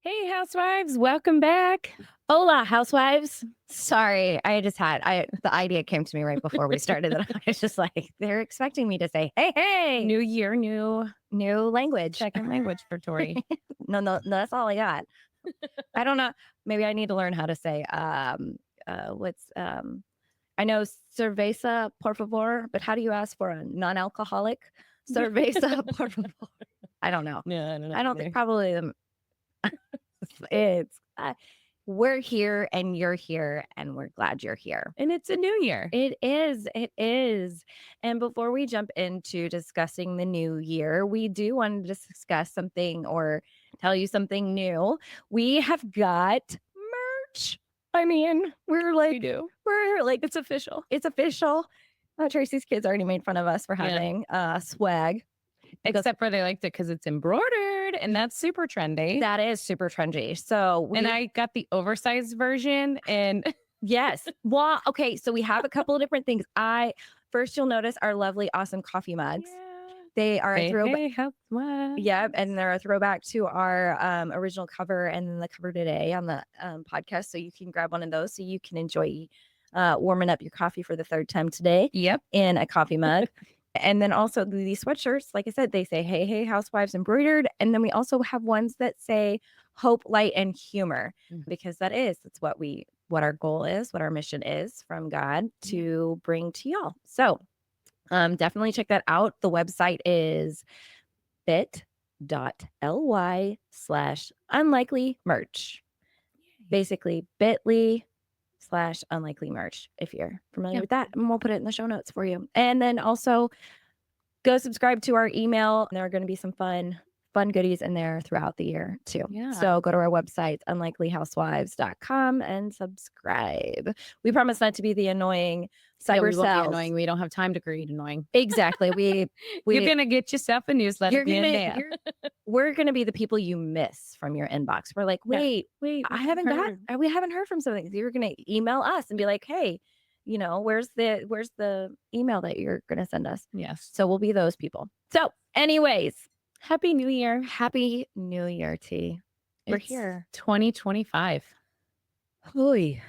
Hey, housewives, welcome back. Hola, housewives. Sorry, the idea came to me right before we started that I was just like, they're expecting me to say, hey, New year, new language. second language for Tori. No, that's all I got. I don't know. Maybe I need to learn how to say, I know cerveza, por favor, but how do you ask for a non-alcoholic? Cerveza, por favor. I don't know. No, I don't know. I don't think probably it's, we're here and you're here and we're glad you're here. And it's a new year. It is. It is. And before we jump into discussing the new year, we do want to discuss something or tell you something new. We have got merch. I mean, We do. we're like, It's official. it's official. Tracy's kids already made fun of us for Yeah. having swag. Except for they liked it because it's embroidered and that's super trendy. That is super trendy. So And I got the oversized version and yes. Well, okay. So we have a couple of different things. First you'll notice our lovely, awesome coffee mugs. They are a throwback. Hey, housewives. Yep, and they're a throwback to our original cover and then the cover today on the podcast. So you can grab one of those so you can enjoy warming up your coffee for the third time today. Yep. In a coffee mug. And then also these sweatshirts, like I said, they say, hey, housewives embroidered. And then we also have ones that say hope, light, and humor, because that's what our goal is, what our mission is from God to bring to y'all. So definitely check that out. The website is bit.ly/unlikely merch. Basically bit.ly/unlikely merch, if you're familiar with that. And we'll put it in the show notes for you. And then also go subscribe to our email. There are going to be some fun goodies in there throughout the year too. Yeah. So go to our website, unlikelyhousewives.com, and subscribe. We promise not to be the annoying cyber we won't be cells. annoying. We don't have time to greet annoying. Exactly. You're gonna get yourself a newsletter. We're gonna be the people you miss from your inbox. We're like, wait, we haven't heard from something. You're gonna email us and be like, hey, where's the email that you're gonna send us? Yes. So we'll be those people. So, anyways, Happy New Year. Happy New Year, T. We're here. 2025. Oy.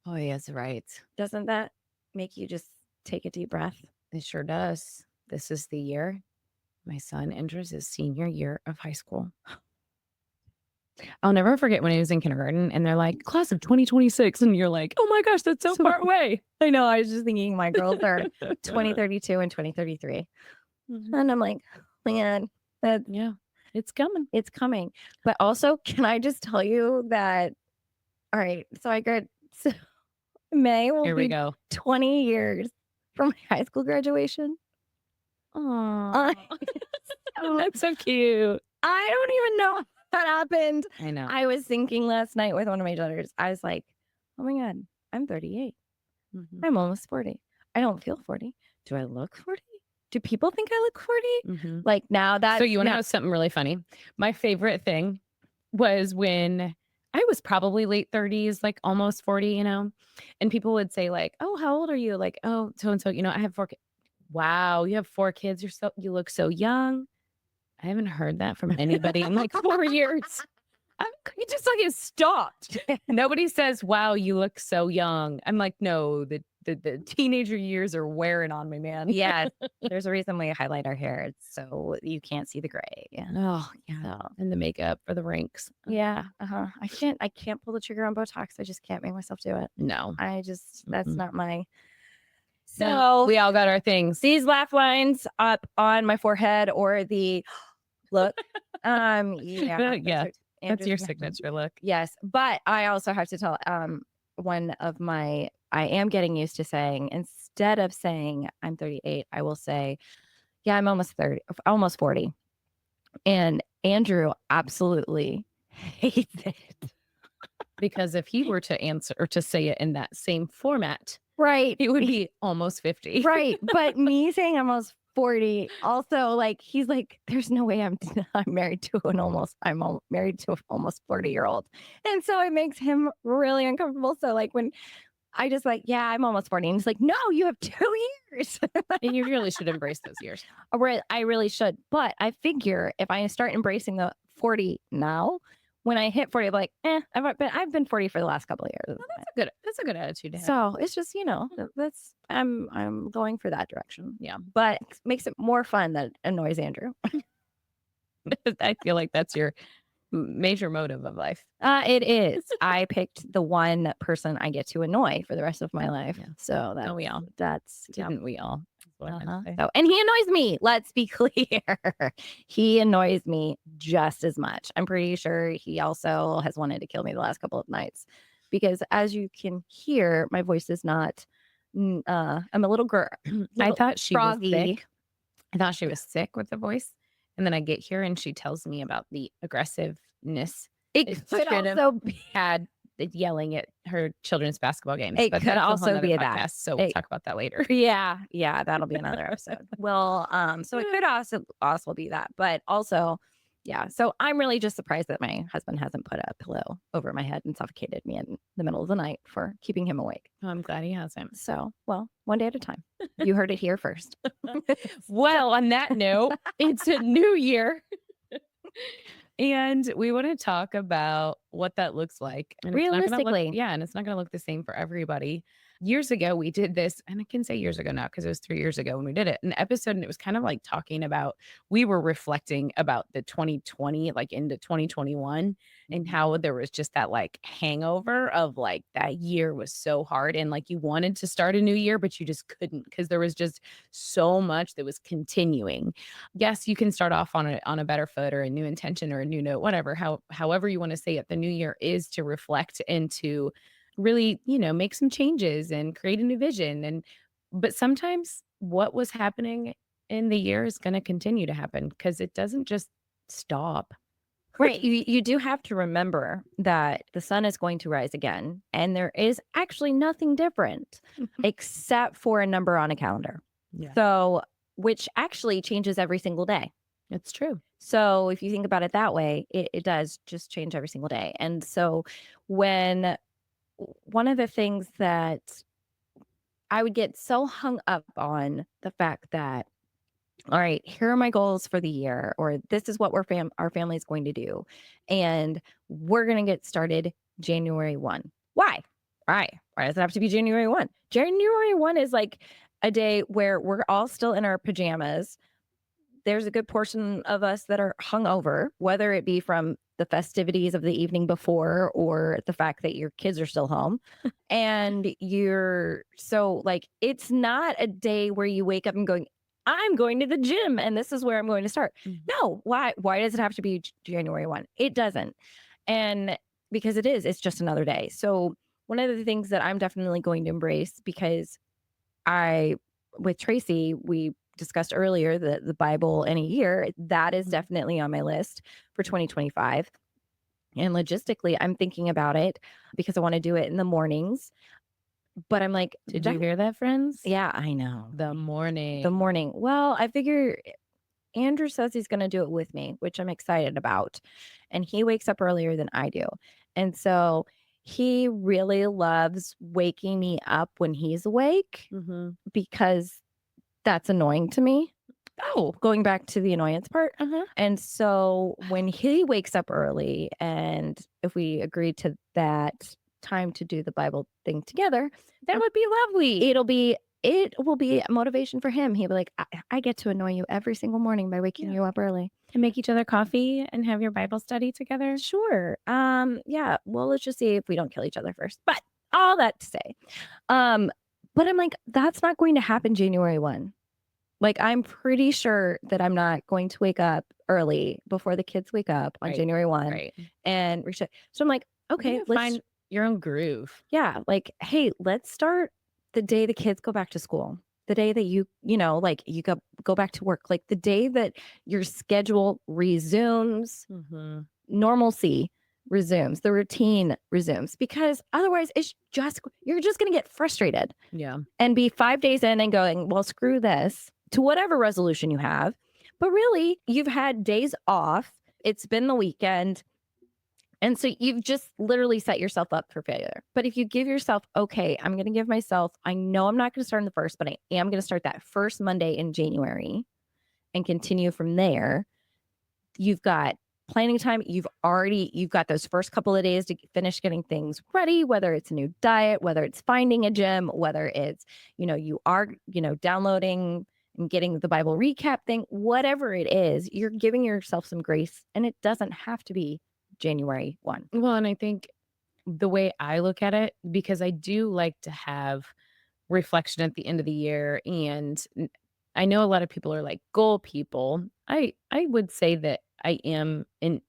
Oh, yes, right. Doesn't that make you just take a deep breath? It sure does. This is the year my son enters his senior year of high school. I'll never forget when he was in kindergarten and they're like, class of 2026. And you're like, oh my gosh, that's so far away. I know. I was just thinking my girls are 2032 and 2033. And I'm like, man, it's coming. It's coming. But also, can I just tell you that, all right, so May will Here we go. 20 years from my high school graduation. Oh, that's so cute. I don't even know how that happened. I know. I was thinking last night with one of my daughters, I was like, oh my God, I'm 38. I'm almost 40. I don't feel 40. Do I look 40? Do people think I look 40? Like now that. So you want to know something really funny? My favorite thing was when I was probably late 30s, like almost 40, and people would say like, oh, how old are you? Like, oh, so-and-so, I have 4 kids. Wow, you have 4 kids. You look so young. I haven't heard that from anybody in like 4 years. You just like it stopped. Nobody says, wow, you look so young. I'm like, no, the teenager years are wearing on me, man. Yeah. There's a reason we highlight our hair. It's so you can't see the gray. Yeah. Oh, yeah. So, and the makeup for the wrinkles. Yeah. I can't pull the trigger on Botox. I just can't make myself do it. No. That's not my. So we all got our things. These laugh lines up on my forehead or the look. Yeah. That's your signature look. Yes. But I also have to tell I am getting used to saying, instead of saying I'm 38, I will say, yeah, I'm almost 40. And Andrew absolutely hates it. Because if he were to answer or to say it in that same format, right, it would be almost 50. Right. But me saying I'm almost 40, also like he's like, there's no way I'm married to an almost 40-year-old. And so it makes him really uncomfortable. So like when I just like, yeah, I'm almost 40. And he's like, no, you have 2 years. And you really should embrace those years. I really should. But I figure if I start embracing the 40 now, when I hit 40, I'm like, I've been 40 for the last couple of years. That's a good attitude to have. So it's just, that's I'm going for that direction. Yeah. But it makes it more fun that it annoys Andrew. I feel like that's your major motive of life. It is. I picked the one person I get to annoy for the rest of my life. Yeah. So Don't we all? that's Didn't we all? That's what I meant to say. So, and he annoys me. Let's be clear. He annoys me just as much. I'm pretty sure he also has wanted to kill me the last couple of nights because, as you can hear, my voice is not. I'm a little girl. I thought she was froggy. sick. I thought she was sick with the voice. And then I get here and she tells me about the aggressiveness It that could should have also be. had yelling at her children's basketball games. It But could that's a whole also nother be podcast, that. so we'll talk about that later. Yeah, that'll be another episode. Well, so it could also be that, but also, yeah. So I'm really just surprised that my husband hasn't put a pillow over my head and suffocated me in the middle of the night for keeping him awake. Oh, I'm glad he hasn't. So, well, one day at a time. You heard it here first. Well, on that note, it's a new year. And we want to talk about what that looks like. And Realistically. And it's not going to look the same for everybody. Years ago, we did this, and I can say years ago now because it was 3 years ago when we did it, an episode, and it was kind of like talking about, we were reflecting about the 2020, like into 2021, and how there was just that like hangover of like that year was so hard. And like you wanted to start a new year, but you just couldn't because there was just so much that was continuing. Yes, you can start off on a better foot or a new intention or a new note, whatever, however you want to say it. The new year is to reflect and to really, make some changes and create a new vision. But sometimes what was happening in the year is going to continue to happen because it doesn't just stop. Right. You do have to remember that the sun is going to rise again, and there is actually nothing different except for a number on a calendar. Yeah. So, which actually changes every single day. It's true. So if you think about it that way, it does just change every single day. And so when one of the things that I would get so hung up on the fact that, all right, here are my goals for the year, or this is what our family is going to do. And we're going to get started January 1. Why? Why does it have to be January 1? January 1 is like a day where we're all still in our pajamas. There's a good portion of us that are hungover, whether it be from the festivities of the evening before or the fact that your kids are still home. And it's not a day where you wake up and going, I'm going to the gym and this is where I'm going to start. Mhm. No, why does it have to be January 1? It doesn't. And because it's just another day. So one of the things that I'm definitely going to embrace, because with Tracy, we discussed earlier the Bible in a year, that is definitely on my list for 2025. And logistically, I'm thinking about it because I want to do it in the mornings. But I'm like, did you hear that, friends? Yeah, I know. The morning. Well, I figure Andrew says he's going to do it with me, which I'm excited about. And he wakes up earlier than I do. And so he really loves waking me up when he's awake because that's annoying to me. Oh, going back to the annoyance part. And so when he wakes up early, and if we agree to that time to do the Bible thing together, that would be lovely. It will be a motivation for him. He'll be like, I get to annoy you every single morning by waking you up early. And make each other coffee and have your Bible study together. Sure. Yeah. Well, let's just see if we don't kill each other first. But all that to say, but I'm like, that's not going to happen January 1. Like, I'm pretty sure that I'm not going to wake up early before the kids wake up on January 1 and reach it. So I'm like, okay, let's find your own groove. Yeah. Like, hey, let's start the day the kids go back to school, the day that you go back to work, like the day that your schedule resumes, normalcy resumes, the routine resumes, because otherwise you're just going to get frustrated. Yeah. And be 5 days in and going, well, screw this, to whatever resolution you have. But really, you've had days off. It's been the weekend. And so you've just literally set yourself up for failure. But if you give yourself, okay, I'm going to give myself, I know I'm not going to start on the first, but I am going to start that first Monday in January and continue from there. You've got planning time, you've got those first couple of days to finish getting things ready, whether it's a new diet, whether it's finding a gym, whether it's, you are, downloading and getting the Bible recap thing, whatever it is, you're giving yourself some grace, and it doesn't have to be January 1. Well, and I think the way I look at it, because I do like to have reflection at the end of the year, and I know a lot of people are like goal people. I would say that I am in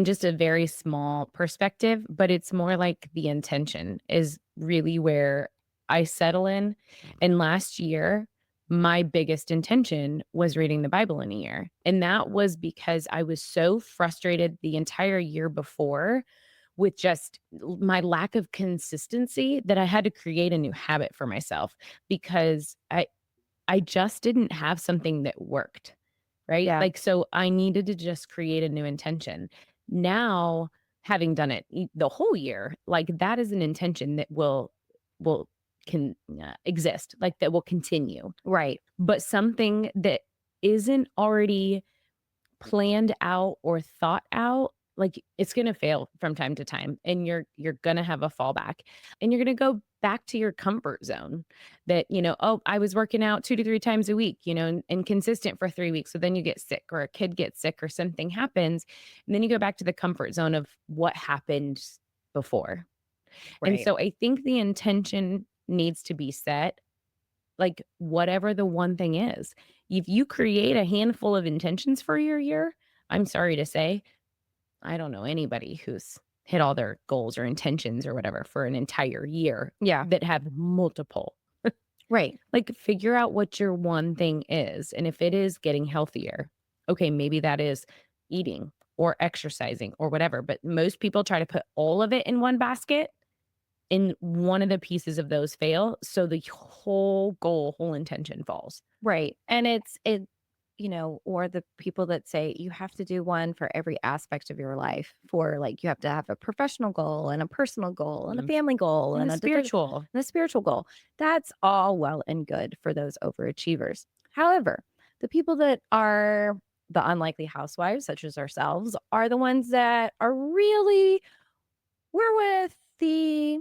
just a very small perspective, but it's more like the intention is really where I settle in. And last year, my biggest intention was reading the Bible in a year. And that was because I was so frustrated the entire year before with just my lack of consistency that I had to create a new habit for myself because I just didn't have something that worked, right? Yeah. Like, so I needed to just create a new intention. Now, having done it the whole year, like that is an intention that will can exist, like that will continue. Right. But something that isn't already planned out or thought out, like it's going to fail from time to time and you're going to have a fallback and you're going to go back to your comfort zone that, oh, I was working out 2 to 3 times a week, and consistent for 3 weeks. So then you get sick or a kid gets sick or something happens and then you go back to the comfort zone of what happened before. And Right. so I think the intention needs to be set like whatever the one thing is. If you create a handful of intentions for your year, I'm sorry to say, I don't know anybody who's hit all their goals or intentions or whatever for an entire year Yeah. that have multiple. Right. Like figure out what your one thing is. And if it is getting healthier, okay, maybe that is eating or exercising or whatever. But most people try to put all of it in one basket and one of the pieces of those fail. So the whole goal, whole intention falls. Right. And or the people that say you have to do one for every aspect of your life, for like you have to have a professional goal and a personal goal and a Mm. family goal And and the spiritual. and a spiritual goal. That's all well and good for those overachievers. However, the people that are the unlikely housewives, such as ourselves, are the ones that are really, we're with the,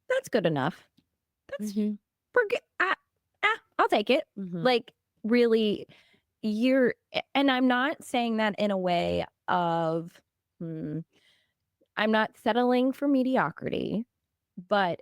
that's good enough. That's, Mhm. we're good. I'll take it. Mhm. Like, really, and I'm not saying that in a way of, hmm, I'm not settling for mediocrity, but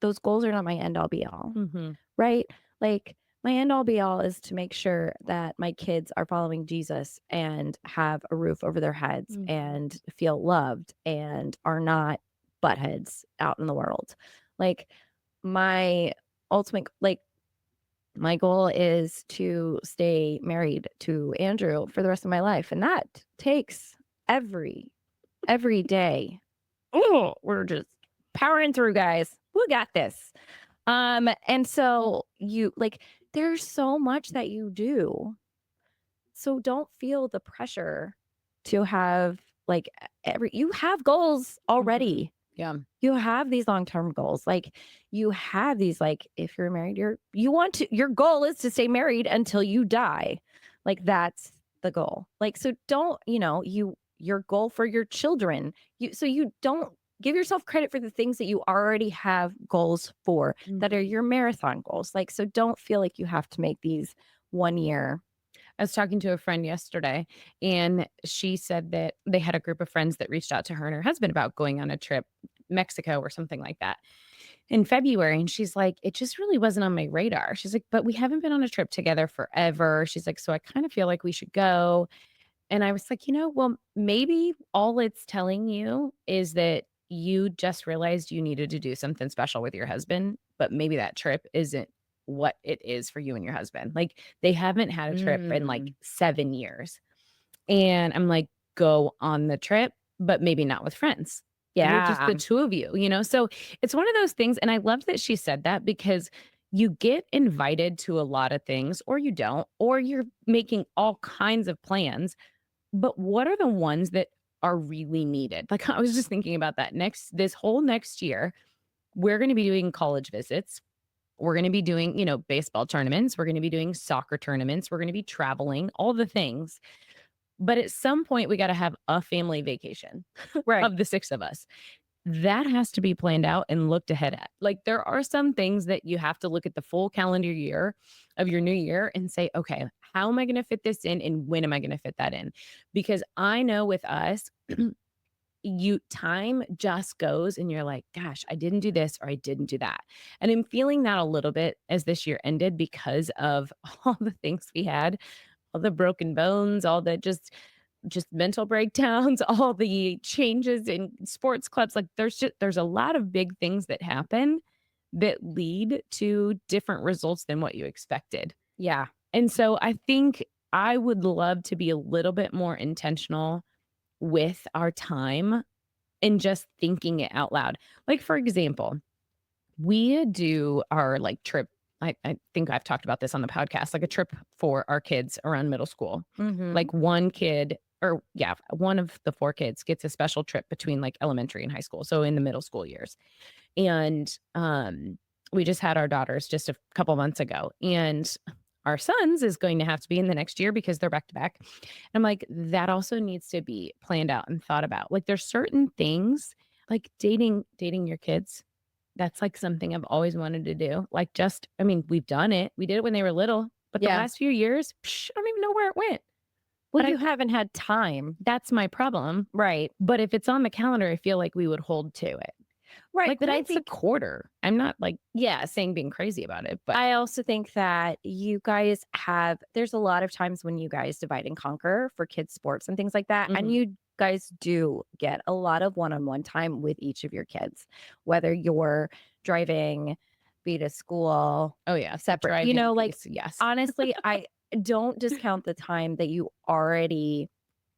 those goals are not my end all be all, Mhm. right? Like, my end all be all is to make sure that my kids are following Jesus and have a roof over their heads Mhm. and feel loved and are not buttheads out in the world. Like, my ultimate, like, my goal is to stay married to Andrew for the rest of my life, and that takes every day. Oh, we're just powering through, guys. We got this. And so there's so much that you do. So don't feel the pressure to have like you have goals Mhm. already. Yeah. You have these long-term goals. Like you have these, like, if you're married, your goal is to stay married until you die. Like that's the goal. Like, so don't, your goal for your children. You don't give yourself credit for the things that you already have goals for that are Mhm. your marathon goals. Like, so don't feel like you have to make these 1 year. I was talking to a friend yesterday, and she said that they had a group of friends that reached out to her and her husband about going on a trip, Mexico or something like that, in February. And she's like, it just really wasn't on my radar. She's like, but we haven't been on a trip together forever. She's like, so I kind of feel like we should go. And I was like, well, maybe all it's telling you is that you just realized you needed to do something special with your husband, but maybe that trip isn't what it is for you and your husband. Like they haven't had a trip in like Mm, 7 years. And I'm like, go on the trip, but maybe not with friends. Just yeah. the two of you, So it's one of those things. And I love that she said that because you get invited to a lot of things, or you don't, or you're making all kinds of plans. But what are the ones that are really needed? Like I was just thinking about that this whole next year, we're going to be doing college visits we're going to be doing, baseball tournaments. We're going to be doing soccer tournaments. We're going to be traveling, all the things. But at some point, we got to have a family vacation Right. of the six of us. That has to be planned out and looked ahead at. Like there are some things that you have to look at the full calendar year of your new year and say, okay, how am I going to fit this in and when am I going to fit that in? Because I know with us, time just goes and you're like, gosh, I didn't do this or I didn't do that. And I'm feeling that a little bit as this year ended because of all the things we had, all the broken bones, all the just mental breakdowns, all the changes in sports clubs. Like there's a lot of big things that happen that lead to different results than what you expected. Yeah. And so I think I would love to be a little bit more intentional with our time and just thinking it out loud. Like for example, we do our like trip. I think I've talked about this on the podcast, like a trip for our kids around middle school. Mm-hmm. Like one kid, or yeah, one of the four kids gets a special trip between like elementary and high school. So in the middle school years. And we just had our daughters just a couple months ago. And our sons is going to have to be in the next year because they're back to back. I'm like, that also needs to be planned out and thought about. Like there's certain things like dating your kids. That's like something I've always wanted to do. Like I mean, we've done it. We did it when they were little, but the Yeah. last few years, I don't even know where it went. Well, But you haven't had time. that's my problem. Right. But if it's on the calendar, I feel like we would hold to it. Right. Like But I once a think, quarter. I'm not like yes, saying being crazy about it, but I also think that you guys there's a lot of times when you guys divide and conquer for kids' sports and things like that. And mhm. you guys do get a lot of one on one time with each of your kids, whether you're driving, be to school, Oh yeah, the separate, driving like piece. Yes. honestly, I don't discount the time that you already,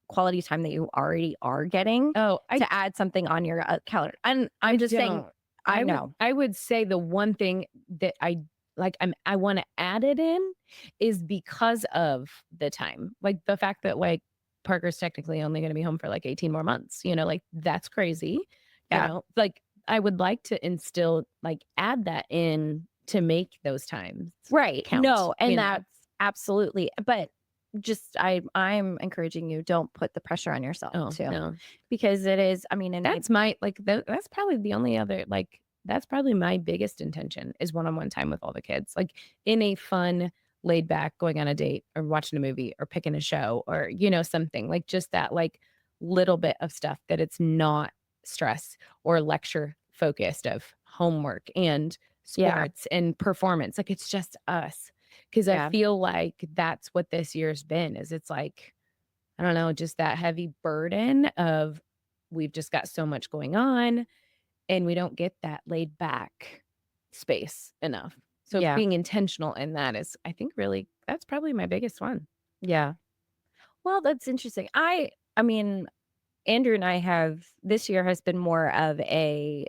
quality time that you already are getting Oh, to add something on your calendar. And I I'm just saying, don't. I know. I would say the one thing that I want to add it in is because of the time. Like the fact that like Parker's technically only going to be home for like 18 more months, like that's crazy, Yeah. Like I would like to instill like add that in to make those times Right. count, No, and that's absolutely, but just I'm encouraging you, don't put the pressure on yourself Oh, too, no. because it is, I mean, and That's my like that's probably the only other like that's probably my biggest intention is one-on-one time with all the kids. Like in a fun, laid back, going on a date or watching a movie or picking a show or something. Like just that like little bit of stuff that it's not stress or lecture focused of homework and yeah, sports and performance. Like it's just us. Cause I yeah, feel like that's what this year's been is it's like I don't know, just that heavy burden of we've just got so much going on and we don't get that laid back space enough. So yeah, being intentional in that is, I think, really, that's probably my biggest one. yeah. Well, that's interesting. I mean, Andrew and I have, this year has been more of a,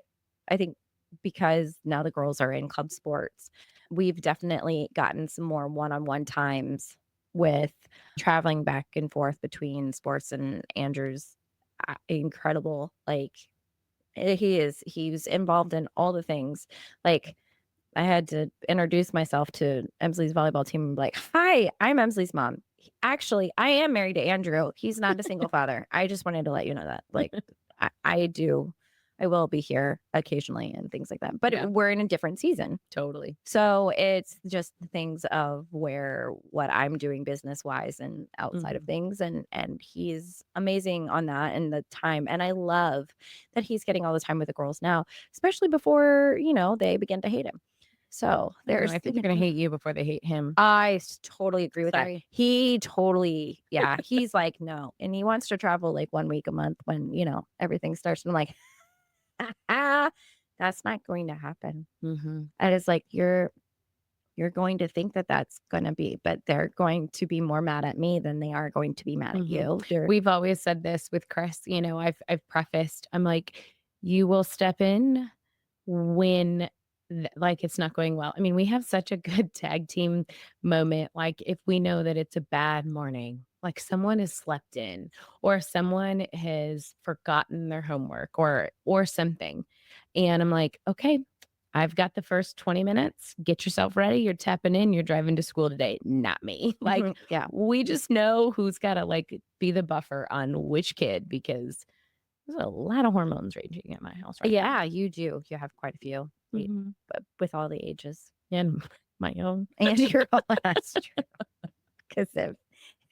I think, because now the girls are in club sports, we've definitely gotten some more one-on-one times with traveling back and forth between sports, and Andrew's incredible. Like he's involved in all the things. Like I had to introduce myself to Emsley's volleyball team and be like, "Hi, I'm Emsley's mom. Actually, I am married to Andrew. He's not a single father. I just wanted to let you know that. Like, I do, I will be here occasionally and things like that. But Yeah, we're in a different season, totally. so it's just the things of what I'm doing business wise and outside of Mhm. things, and he's amazing on that and the time. And I love that he's getting all the time with the girls now, especially before they begin to hate him. So I don't know. there's, I think they're going to hate you before they hate him. totally agree with that. Sorry. He totally, yeah, he's like, no. And he wants to travel like 1 week a month when, everything starts. And I'm like, that's not going to happen. Hmm. And it's like, you're going to think that that's going to be, but they're going to be more mad at me than they are going to be mad at Hmm. you. They're, We've always said this with Chris. I've prefaced, I'm like, you will step in when like it's not going well. I mean, we have such a good tag team moment. Like if we know that it's a bad morning, like someone has slept in or someone has forgotten their homework or something. And I'm like, okay, I've got the first 20 minutes. Get yourself ready. You're tapping in. You're driving to school today. Not me. Like, Yeah. we just know who's got to like be the buffer on which kid because there's a lot of hormones raging at my house right now. Yeah, you do. You have quite a few Mhm. but with all the ages. And my own. And you're all that's true. Because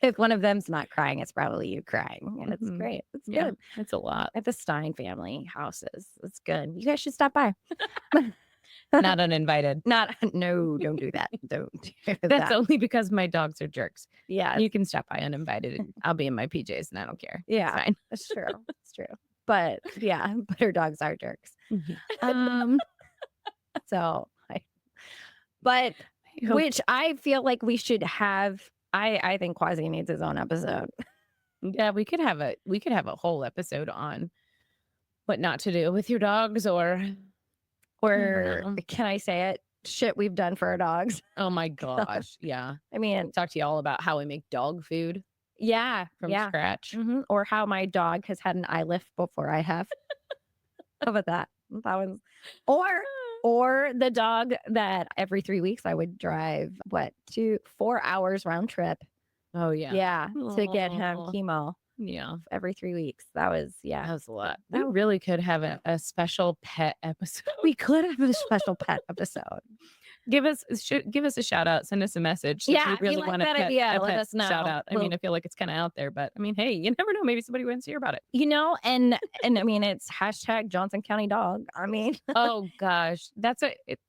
if one of them's not crying, it's probably you crying. And it's Mhm. great. It's Yeah, good. it's a lot. At the Stein family houses. It's good. You guys should stop by. Not uninvited. No, don't do that. Don't do That's that. only because my dogs are jerks. Yeah. You can stop by uninvited. And I'll be in my PJs and I don't care. Yeah. It's fine. That's true. It's true. But yeah, but her dogs are jerks. Mhm. So but I hope- which I feel like we should have. I think Quasi needs his own episode. Yeah, we could have a whole episode on what not to do with your dogs or Or can I say it? Shit we've done for our dogs. oh my gosh. Yeah. I mean, Talk to you all about how we make dog food yeah, from yeah. scratch. Or how my dog has had an eye lift before I have. How about that? That was, or the dog that every 3 weeks I would drive 4 hours round trip. Oh yeah. Yeah, to get him Aw. chemo Yeah. every 3 weeks. That was That was a lot. We That- really could have a special pet episode. We could have a special pet episode. Give us a shout out. Send us a message. Since Yeah, we if you really like want a that pet, idea, a let pet us know. shout out. I mean, I feel like it's kind of out there, but I mean, hey, you never know. Maybe somebody wants to hear about it. And I mean, it's hashtag Johnson County dog. I mean, Oh gosh,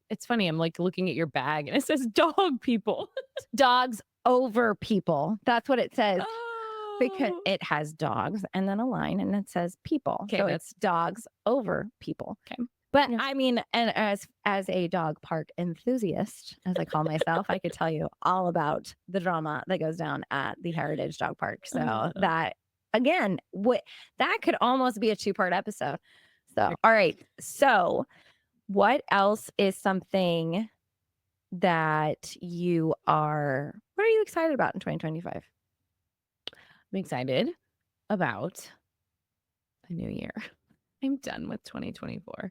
it's funny. I'm like looking at your bag and it says dog people. dogs over people. That's what it says. Because Oh. it has dogs and then a line and it says people. Okay, So that's- it's dogs over people. Okay. But Yeah. I mean, and as a dog park enthusiast, as I call myself, I could tell you all about the drama that goes down at the Heritage Dog Park. So that again, that could almost be a 2-part episode. So all right. So what else is something that what are you excited about in 2025? I'm excited about the new year. I'm done with 2024.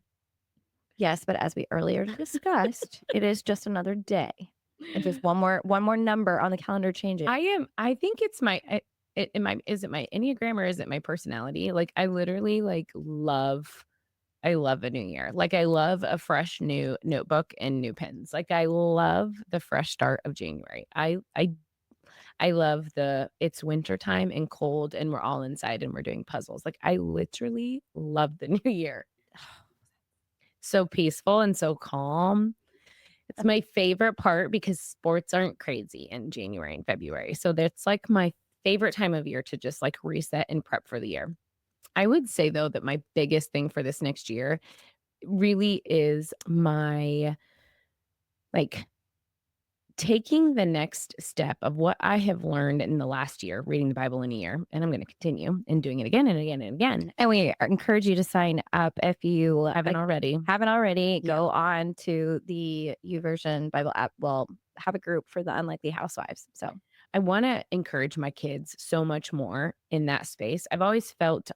Yes, but as we earlier discussed, it is just another day. It's just one more number on the calendar changing. I think it's is it my Enneagram or is it my personality? Like I literally I love a new year. Like I love a fresh new notebook and new pens. Like I love the fresh start of January. I love it's wintertime and cold and we're all inside and we're doing puzzles. Like I literally love the new year. So peaceful and so calm. It's my favorite part because sports aren't crazy in January and February. So that's like my favorite time of year to just like reset and prep for the year. I would say though that my biggest thing for this next year really is my like taking the next step of what I have learned in the last year, reading the Bible in a year, and I'm going to continue and doing it again and again and again. And we encourage you to sign up if you Haven't already. haven't already. Go on to the YouVersion Bible app. Well, have a group for the Unlikely Housewives. So I want to encourage my kids so much more in that space. I've always felt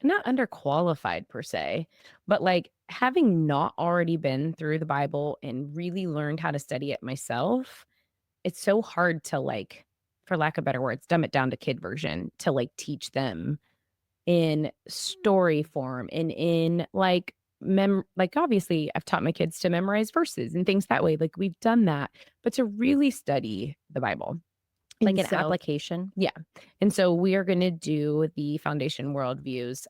not underqualified per se, but like having not already been through the Bible and really learned how to study it myself, it's so hard to like, for lack of better words, dumb it down to kid version to like teach them in story form and in like like obviously I've taught my kids to memorize verses and things that way. Like we've done that, but to really study the Bible. like And an so- application. Yeah. And so we are going to do the Foundation Worldviews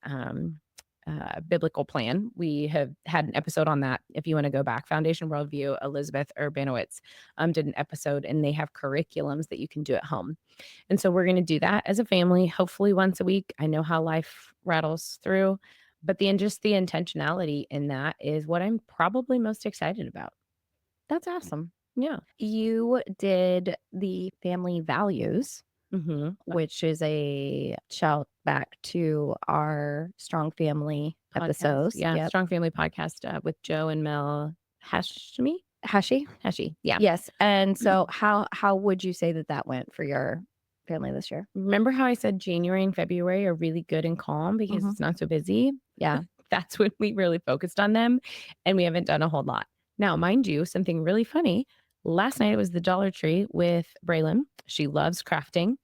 biblical plan. We have had an episode on that. If you want to go back, Foundation Worldview, Elizabeth Urbanowitz did an episode and they have curriculums that you can do at home. And so we're going to do that as a family, hopefully once a week. I know how life rattles through, but just the intentionality in that is what I'm probably most excited about. That's awesome. Yeah. You did the family values, Mm-hmm. which is a shout back to our Strong Family episodes. Yeah. Yep. Strong Family Podcast with Joe and Mel Hashi. Heshy. Yeah. Yes. And so how would you say that went for your family this year. Remember how I said January and February are really good and calm because Mhm. it's not so busy? Yeah. That's when we really focused on them, and we haven't done a whole lot. Now, mind you, something really funny. Last night it was the Dollar Tree with Braylon. She loves crafting,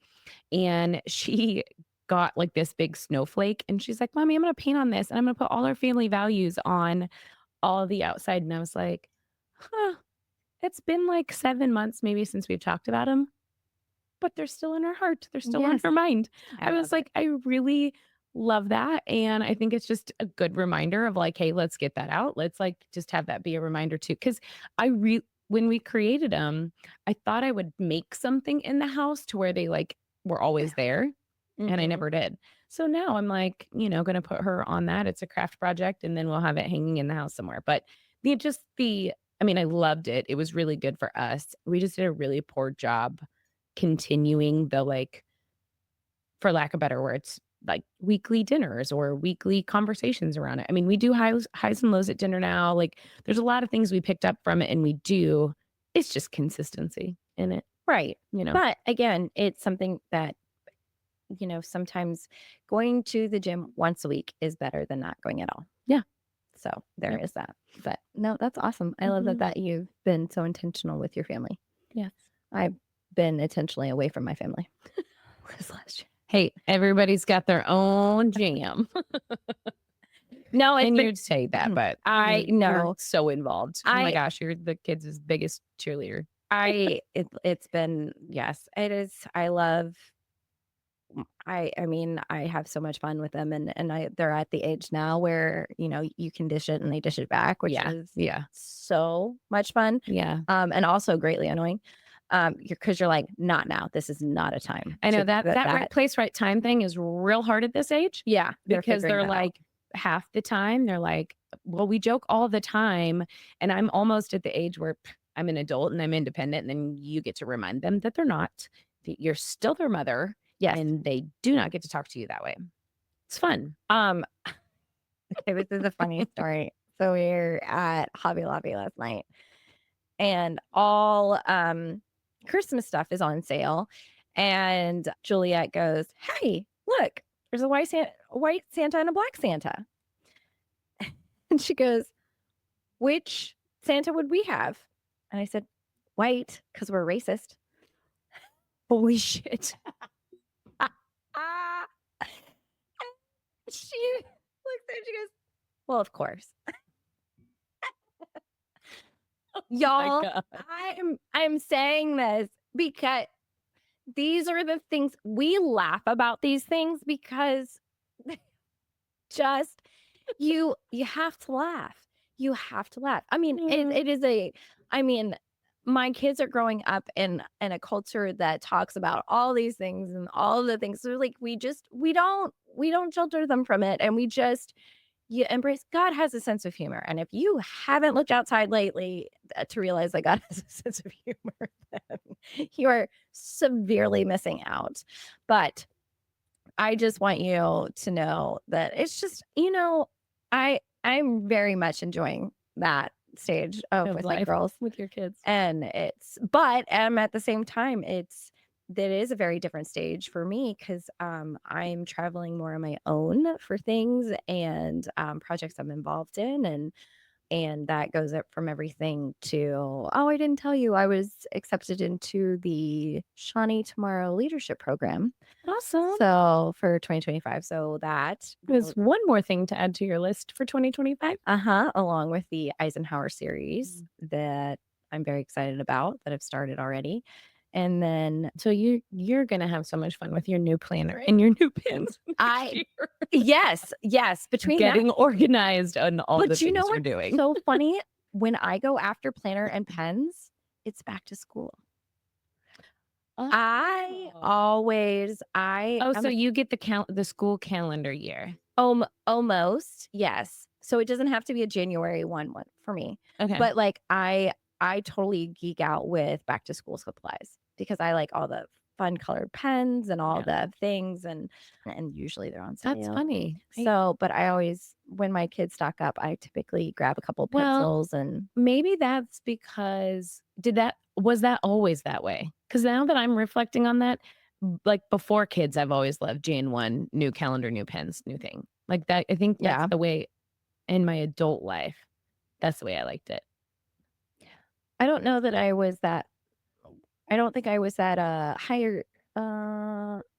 and she got like this big snowflake, and she's like, "Mommy, I'm gonna paint on this, and I'm gonna put all our family values on all the outside." And I was like, "Huh, it's been like 7 months maybe since we've talked about them, but they're still in her heart. They're still in Yes. her mind." I I love was it. like, I really love that. And I think it's just a good reminder of like, hey, let's get that out. Let's like just have that be a reminder too. Cause when we created them, I thought I would make something in the house to where they like were always there. And I Mhm. never did. So now I'm like, going to put her on that. It's a craft project and then we'll have it hanging in the house somewhere. But I mean, I loved it. It was really good for us. We just did a really poor job continuing the like, for lack of better words, like weekly dinners or weekly conversations around it. I mean, we do highs and lows at dinner now. Like there's a lot of things we picked up from it and we do. It's just consistency in it, Right. you know. But again, it's something that, sometimes going to the gym once a week is better than not going at all. Yeah. So there Yep. is that. But no, that's awesome. I love Mhm. that you've been so intentional with your family. Yes. I've been intentionally away from my family this last year. Hey, everybody's got their own jam. No, it's And been you'd say that, but I you're know. so involved. Oh my I gosh, you're the kids' biggest cheerleader. it's been, yes, it is. I love I mean, I have so much fun with them, and they're at the age now where, you can dish it and they dish it back, which Yeah. is Yeah. so much fun. Yeah. And also greatly annoying. Because you're like, not now. This is not a time I know to that right place, right time thing is real hard at this age yeah, they're because figuring they're that out. like half the time, they're like, well, we joke all the time. And I'm almost at the age where I'm an adult and I'm independent. And then you get to remind them that they're not, that you're still their mother Yes. and they do not get to talk to you that way. It's fun. Okay, this is a funny story. So we were at Hobby Lobby last night, and all Christmas stuff is on sale. And Juliet goes, "Hey, look, there's a white Santa and a black Santa." And she goes, "Which Santa would we have?" And I said, "White, because we're racist." Holy shit. Ah. She looks at it, she goes, "Well, of course." My Y'all, God. I'm saying this because these are the things we laugh about, these things because just you have to laugh. You have to laugh. I mean, Mm. it is a I mean, my kids are growing up in a culture that talks about all these things and all the things. So like we don't shelter them from it, and we just you embrace. God has a sense of humor, and if you haven't looked outside lately to realize that God has a sense of humor, then you are severely missing out. But I just want you to know that it's just, I'm very much enjoying that stage of Of with my life girls. with your kids. And but at the same time, that is a very different stage for me because I'm traveling more on my own for things and projects I'm involved in, and that goes up from everything to, oh, I didn't tell you I was accepted into the Shawnee Tomorrow Leadership Program. Awesome. So for 2025. So that, There's one more thing to add to your list for 2025. along with the Eisenhower series that I'm very excited about that I've started already. And then So you're gonna have so much fun with your new planner and your new pins next I, year. yes, between that, Getting organized on all the but you know things you're what's doing. so funny? When I go after planner and pens, it's back to school. I Oh. always I Oh, am so you get the school calendar year. almost, yes. So it doesn't have to be a January one for me. Okay. But like I totally geek out with back to school supplies because I like all the fun colored pens and all Yeah. the things, and usually they're on That's sale. funny. So, but I always, when my kids stock up, I typically grab a couple Well, pencils and maybe that's because was that always that way? Because now that I'm reflecting on that, like before kids, I've always loved Jan 1, new calendar, new pens, new thing. Like that, I think that's Yeah. the way in my adult life, that's the way I liked it. I don't know that I was that I don't think I was that higher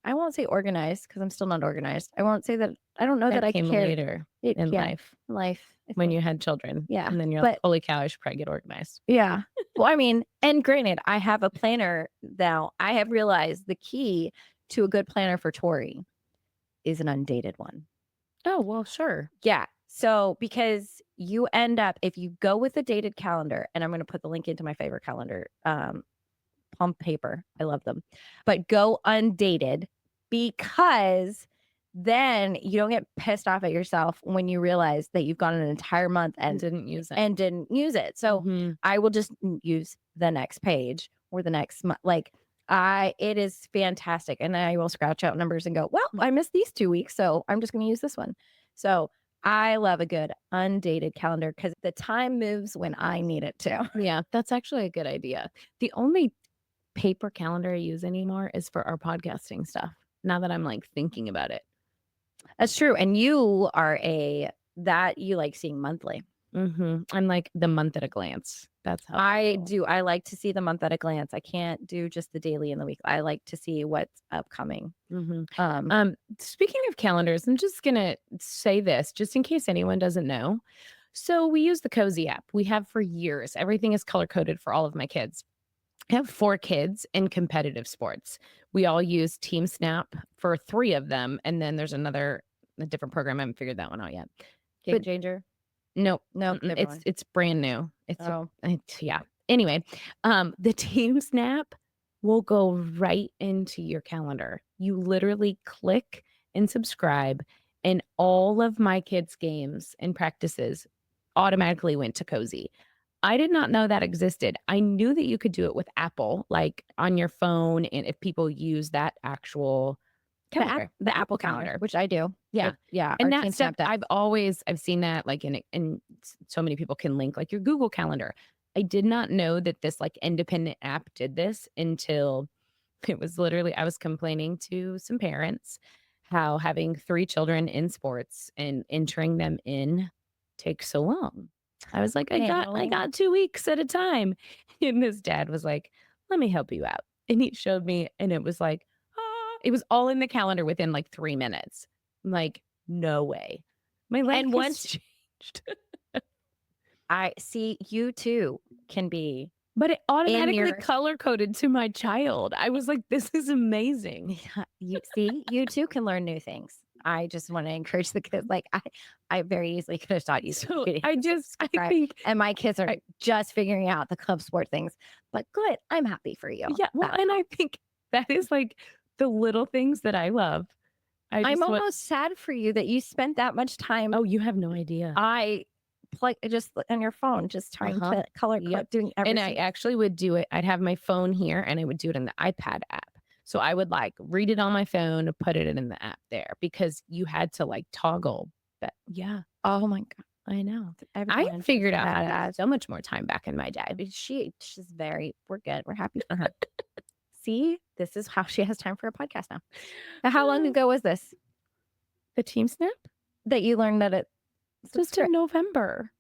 I won't say organized because I'm still not organized. I won't say that I don't know that That I came cared. later It in yeah, life life, I when think. you had children, Yeah. and then you're like, But "Holy cow, I should probably get organized." yeah. Well, I mean, and granted, I have a planner now. I have realized the key to a good planner for Tori is an undated one. Oh, well, sure. Yeah. So because you end up if you go with a dated calendar, and I'm going to put the link into my favorite calendar, plum paper. I love them. But go undated because then you don't get pissed off at yourself when you realize that you've gone an entire month And didn't use it. and didn't use it. So Mhm. I will just use the next page or the next month. Like it is fantastic. And I will scratch out numbers and go, well, I missed these 2 weeks. So I'm just going to use this one. So I love a good undated calendar because the time moves when I need it to. Yeah, that's actually a good idea. The only paper calendar I use anymore is for our podcasting stuff, now that I'm, like, thinking about it. That's true. And you are that you like seeing monthly. Mhm. I'm like the month at a glance. That's how I roll. do. I like to see the month at a glance. I can't do just the daily and the week. I like to see what's upcoming. Mhm. Um, Speaking of calendars, I'm just gonna say this just in case anyone doesn't know. So we use the Cozy app. We have for years. Everything is color coded for all of my kids. I have 4 kids in competitive sports. We all use Team Snap for 3 of them, and then there's a different program. I haven't figured that one out yet. Game But changer. nope, Nope. Different one. it's brand new. Oh, Yeah. Anyway, the Team Snap will go right into your calendar. You literally click and subscribe, and all of my kids' games and practices automatically went to Cozy. I did not know that existed. I knew that you could do it with Apple, like on your phone, and if people use that actual calendar, the Apple calendar. which I do. Yeah. Yeah. Our And that team stuff, snapped that. I've seen that like so many people can link like your Google Calendar. I did not know that this like independent app did this until it was literally I was complaining to some parents how having 3 children in sports and entering them in takes so long. I was like, I got 2 weeks at a time. And this dad was like, "Let me help you out." And he showed me and it was like, it was all in the calendar within like 3 minutes. I'm like, "No way." My life And has once changed. I see you too can be But it in automatically your color coded to my child. I was like, "This is amazing." yeah, you see, you too can learn new things. I just want to encourage the kids. Like I very easily could have taught you some So shooting, I subscribe, think and my kids are I just figuring out the club sport things. But good, I'm happy for you. yeah, well, That and I think that is like the little things that I love. I I'm just want almost sad for you that you spent that much time. oh, you have no idea. I play just on your phone, just trying Uh-huh. to color code, Yep. doing And I everything. actually would do it. I'd have my phone here and I would do it in the iPad app. So I would like read it on my phone, put it in the app there because you had to like toggle. But yeah, Oh my god, I know. I everyone should figured out how have to have that. so much more time back in my day. She's very. We're good. We're happy for her. See, this is how she has time for a podcast now. Now, how long ago was this The Team Snap? that you learned that it Just in November.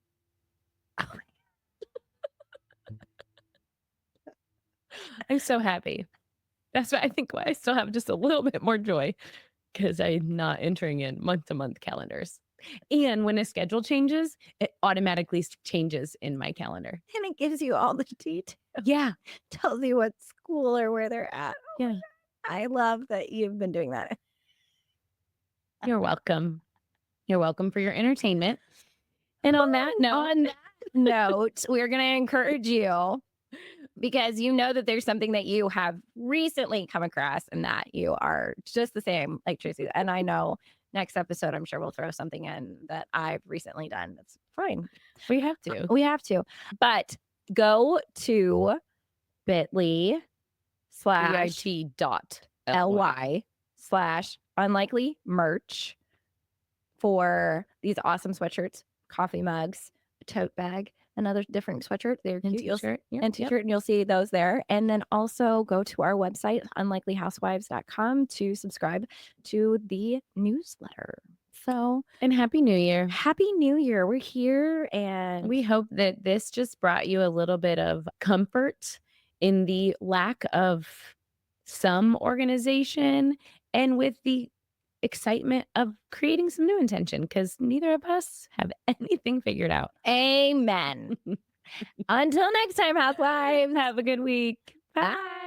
I'm so happy. That's why I think why I still have just a little bit more joy because I'm not entering in month to month calendars. And when a schedule changes, it automatically changes in my calendar. and it gives you all the details, Yeah. tells you what school or where they're at. Yeah. I love that you've been doing that. You're welcome. You're welcome for your entertainment. And on that note, we're going to encourage you because you know that there's something that you have recently come across and that you are just the same like Tracy. And I know next episode, I'm sure we'll throw something in that I've recently done. That's fine. we have to. We have to. But go to bit.ly/LY/unlikely merch for these awesome sweatshirts, coffee mugs, a tote bag, another different sweatshirt. They're And cute. t-shirt. Yep, And yep. t-shirt, and you'll see those there. And then also go to our website, unlikelyhousewives.com, to subscribe to the newsletter. So, And Happy New Year. Happy New Year. We're here, and We hope that this just brought you a little bit of comfort in the lack of some organization and with the excitement of creating some new intention, because neither of us have anything figured out. amen. Until next time, housewives. Have a good week. Bye. Bye.